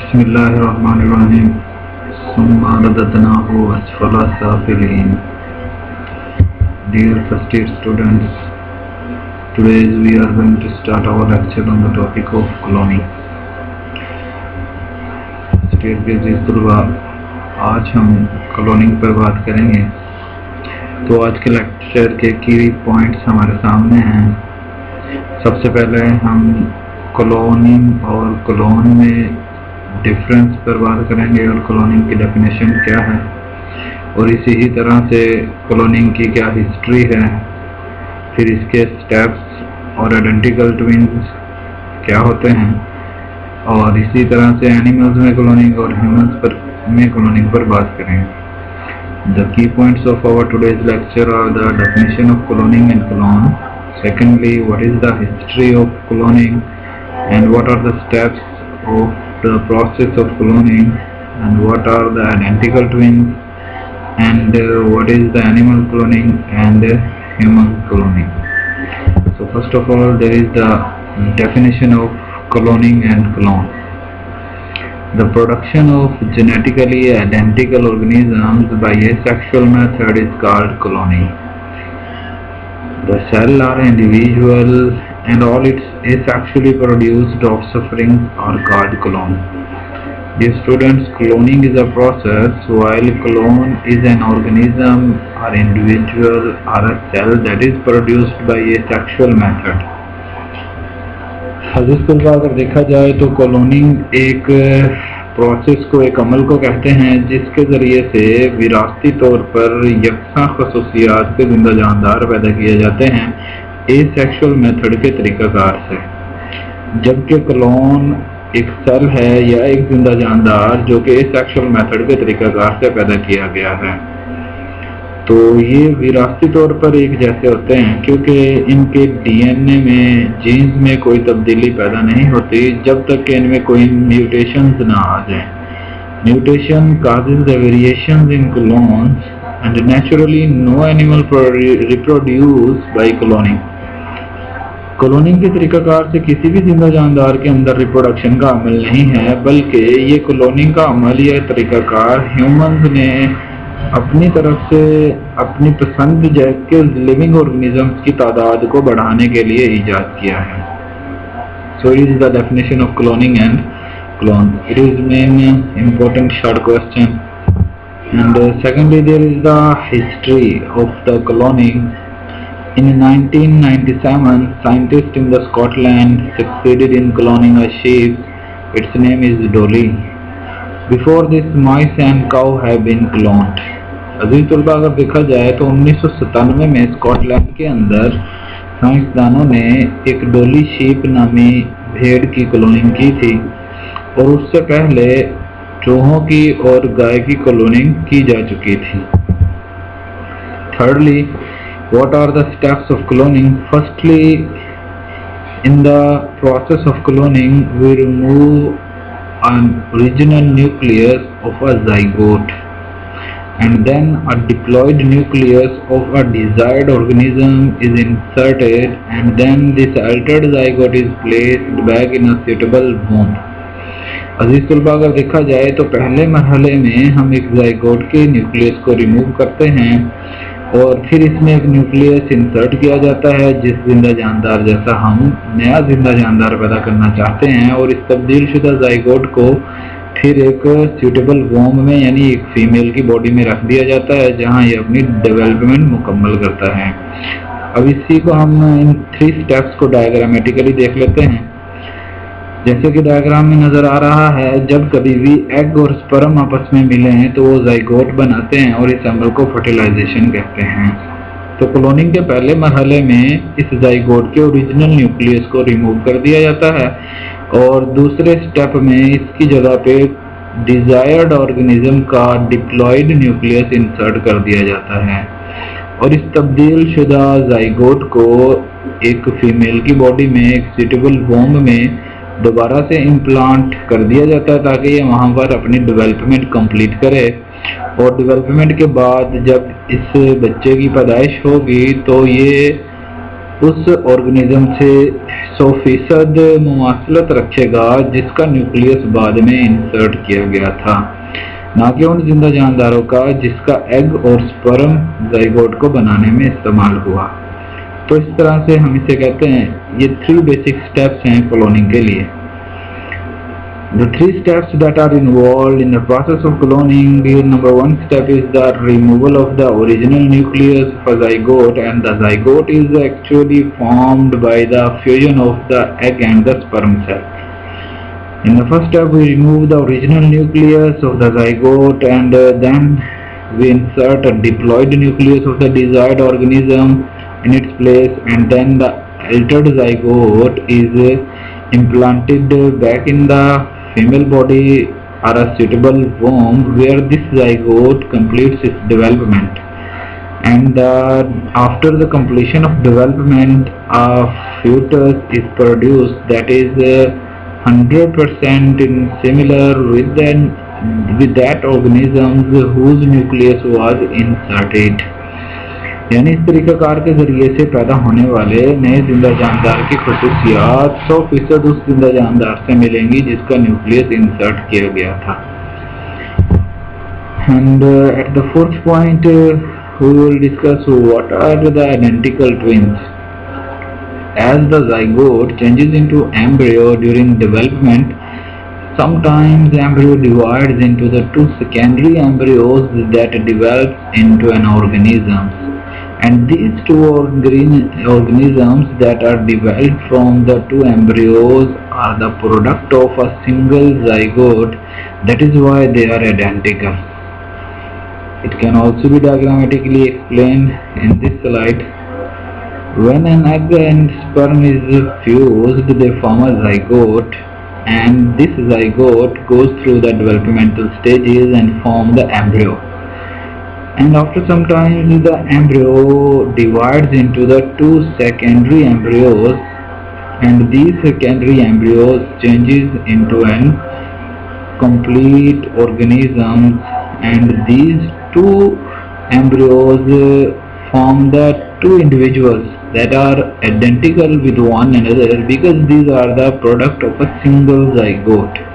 बिस्मिल्लाहिर्रहमानिर्रहीम सुम्मा रददनाहु अस्फला साफिलीन. Dear first year students, today we are going to start our lecture on the topic of cloning. First year के जी तलबा, आज हम cloning पर बात करेंगे. तो आज के लेक्चर के की पॉइंट्स हमारे सामने हैं. सबसे पहले हम क्लोनिंग और क्लोन में डिफरेंस पर बात करेंगे और क्लोनिंग की डेफिनेशन क्या है, और इसी ही तरह से क्लोनिंग की क्या हिस्ट्री है, फिर इसके स्टेप्स और आइडेंटिकल ट्विन्स क्या होते हैं, और इसी तरह से एनिमल्स में क्लोनिंग और ह्यूमंस में क्लोनिंग पर बात करेंगे. The key points of our today's lecture are the definition of cloning and clone. Secondly, what is the history of cloning and what are the steps of the process of cloning, and what are the identical twins, and what is the animal cloning and human cloning. So first of all, there is the definition of cloning and clone. The production of genetically identical organisms by asexual method is called cloning. The cell or individual and all its asexually produced offspring are called clone. Dear students, cloning is a process, while clone is an organism or individual or a cell that is produced by asexual method. अजीज तलबा, अगर देखा जाए तो cloning एक process को, एक अमल को कहते हैं जिसके ज़रिए से विरासती तौर पर यकसा खसूसियात के जिंदा जानदार पैदा किए जाते हैं एसेक्सुअल मेथड के तरीक़ाकार से. जबकि क्लोन एक सेल है या एक जिंदा जानदार जो कि एसेक्सुअल मेथड के तरीक़ाकार से पैदा किया गया है. तो ये विरासती तौर पर एक जैसे होते हैं क्योंकि इनके डीएनए में, जीन्स में कोई तब्दीली पैदा नहीं होती जब तक कि इनमें कोई म्यूटेशंस ना आ जाए. Mutation causes the variations in clones and naturally no animal reproduce by cloning. Cloning के तरीकाकार से किसी भी जिंदा जानदार के अंदर रिप्रोडक्शन का अमल नहीं है, बल्कि ये क्लोनिंग का अमल या तरीकाकार ह्यूमंस ने अपनी तरफ से अपनी पसंद के लिविंग ऑर्गेनिजम्स की तादाद को बढ़ाने के लिए ईजाद किया है. So it is the definition of cloning and clone. It is main important short question. And secondly, there is the history of the cloning. In 1997, scientists in the Scotland succeeded in cloning a sheep. Its name is Dolly. Before this, mice and cow have been cloned. अजीज तलबा, अगर देखा जाए तो 1997 में Scotland के अंदर साइंसदानों ने एक डोली शीप नामी भेड़ की क्लोनिंग की थी, और उससे पहले चूहों की और गाय की क्लोनिंग की जा चुकी थी. Thirdly, what are the steps of cloning? Firstly, in the process of cloning, we remove an original nucleus of a zygote, and then a diploid nucleus of a desired organism is inserted, and then this altered zygote is placed back in a suitable womb. अजीज तलबा, अगर देखा जाए तो पहले मरहले में हम एक ज़ाइगोट के न्यूक्लियस को रिमूव करते हैं और फिर इसमें एक न्यूक्लियस इंसर्ट किया जाता है जिस जिंदा जानदार जैसा हम नया जिंदा जानदार पैदा करना चाहते हैं, और इस तब्दील शुदा ज़ाइगोट को फिर एक सूटेबल वोम में यानी एक फीमेल की बॉडी में रख दिया जाता है जहां ये अपनी डेवलपमेंट मुकम्मल करता है. अब इसी को हम इन 3 स्टेप्स को डायग्रामेटिकली देख लेते हैं. जैसे कि डायग्राम में नज़र आ रहा है, जब कभी भी एग और स्पर्म आपस में मिले हैं तो वो ज़ाइगोट बनाते हैं और इस अमल को फर्टिलाइजेशन कहते हैं. तो क्लोनिंग के पहले मरहले में इस ज़ाइगोट के ओरिजिनल न्यूक्लियस को रिमूव कर दिया जाता है, और दूसरे स्टेप में इसकी जगह पे डिजायर्ड ऑर्गेनिज्म का डिप्लॉयड न्यूक्लियस इंसर्ट कर दिया जाता है, और इस तब्दील शुदा ज़ाइगोट को एक फीमेल की बॉडी में एक सूटेबल वोम में दोबारा से इम्प्लांट कर दिया जाता है ताकि ये वहाँ पर अपनी डेवलपमेंट कंप्लीट करे. और डेवलपमेंट के बाद जब इस बच्चे की पैदाइश होगी तो ये उस ऑर्गेनिज्म से 100% मुमासलत रखेगा जिसका न्यूक्लियस बाद में इंसर्ट किया गया था, ना कि उन जिंदा जानदारों का जिसका एग और स्पर्म जाइगोट को बनाने में इस्तेमाल हुआ। तो इस तरह से हम इसे कहते हैं, ये 3 बेसिक स्टेप्स हैं क्लोनिंग के लिए। The 3 steps that are involved in the process of cloning. Number 1 step is the removal of the original nucleus of a zygote, and the zygote is actually formed by the fusion of the egg and the sperm cell. In the first step, we remove the original nucleus of the zygote, and then we insert a diploid nucleus of the desired organism in its place, and then the altered zygote is implanted back in the female body or a suitable womb where this zygote completes its development. And after the completion of development, a fetus is produced that is 100% similar with that organism whose nucleus was inserted. यानी इस तरीक़ाकार के ज़रिए से पैदा होने वाले नए जिंदा जानदार की खसूसियात 100% उस जिंदा जानदार से मिलेंगी जिसका न्यूक्लियस इंसर्ट किया गया था। And at the 4th point we will discuss what are the identical twins. As the zygote changes into embryo during development, sometimes the embryo divides into the 2 secondary embryos that develops into an organism. And these 2 organisms that are developed from the 2 embryos are the product of a single zygote. That is why they are identical. It can also be diagrammatically explained in this slide. When an egg and sperm is fused, they form a zygote, and this zygote goes through the developmental stages and form the embryo. And after some time the embryo divides into the 2 secondary embryos, and these secondary embryos changes into an complete organism, and these 2 embryos form the 2 individuals that are identical with one another because these are the product of a single zygote.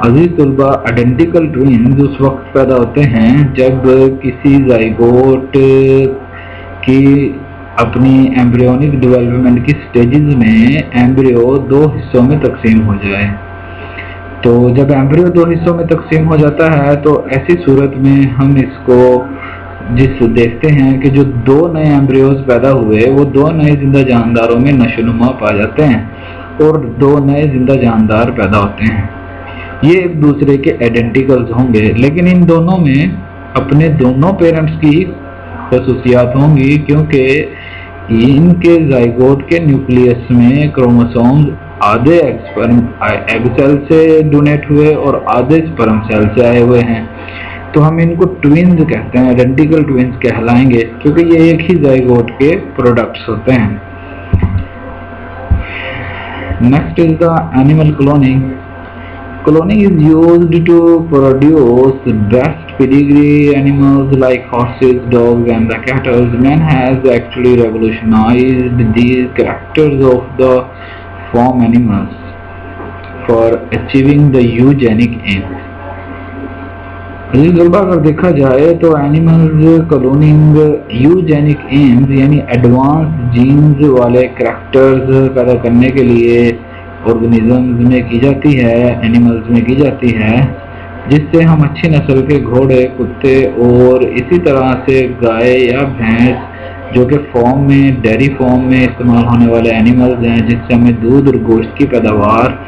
अजीज तलबा, identical twins उस वक्त पैदा होते हैं जब किसी zygote की अपनी एम्ब्रियोनिक डेवलपमेंट की स्टेजेस में एम्ब्रियो 2 हिस्सों में तकसीम हो जाए। तो जब एम्ब्रियो 2 हिस्सों में तकसीम हो जाता है तो ऐसी सूरत में हम इसको देखते हैं कि जो 2 नए एम्ब्रियोज पैदा हुए वो 2 नए जिंदा जानदारों में नशोनुमा पा जाते हैं और 2 नए जिंदा जानदार पैदा होते हैं। ये एक दूसरे के आइडेंटिकल्स होंगे, लेकिन इन दोनों में अपने दोनों पेरेंट्स की खसूसियात होंगी क्योंकि इनके जाइगोट के न्यूक्लियस में क्रोमोसोम्स आधे एग सेल से डोनेट हुए और आधे स्पर्म सेल से आए हुए हैं। तो हम इनको ट्विन्स कहते हैं, आइडेंटिकल ट्विन्स कहलाएंगे क्योंकि ये एक ही जाइगोट के प्रोडक्ट्स होते हैं। Next is the animal cloning. Cloning is used to produce best pedigree animals like horses, dogs and the cattle. Man has actually revolutionized these characters of the farm animals for achieving the eugenic aims. अगर देखा जाए तो animals cloning eugenic AIIMS यानी advance jeans वाले characters पैदा करने के लिए ऑर्गेनिजम्स में की जाती है, एनिमल्स में की जाती है, जिससे हम अच्छी नस्ल के घोड़े, कुत्ते और इसी तरह से गाय या भैंस जो कि फॉर्म में डेयरी फॉर्म में इस्तेमाल होने वाले एनिमल्स हैं, जिससे हमें दूध और गोश्त की पैदावार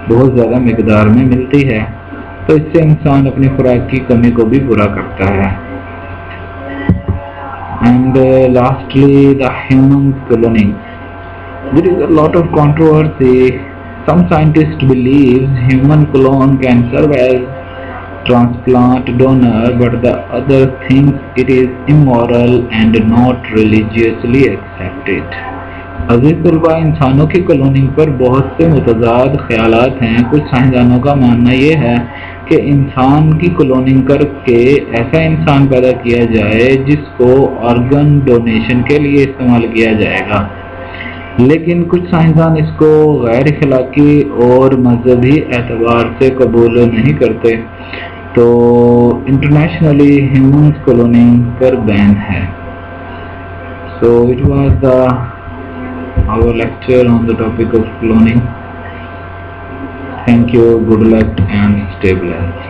बहुत ज़्यादा मिकदार में मिलती है। तो इससे इंसान अपनी खुराक की कमी को भी पूरा करता है। And lastly the human cloning. There is a lot of controversy. Some scientists believe human clone can serve as transplant donor, but the other thinks it is immoral and not religiously accepted. अज़ीज़ तलबा, इंसानों की cloning पर बहुत से मुतज़ाद ख्यालात हैं। कुछ साइंसदानों का मानना ये है कि इंसान की क्लोनिंग करके ऐसा इंसान पैदा किया जाए जिसको ऑर्गन डोनेशन के लिए इस्तेमाल किया जाएगा, लेकिन कुछ साइंसदान इसको गैर अखलाकी और मजहबी एतबार से कबूल नहीं करते, तो इंटरनेशनली ह्यूमन क्लोनिंग पर बैन है। So it was our lecture on the topic of cloning. Thank you, good luck and stay blessed.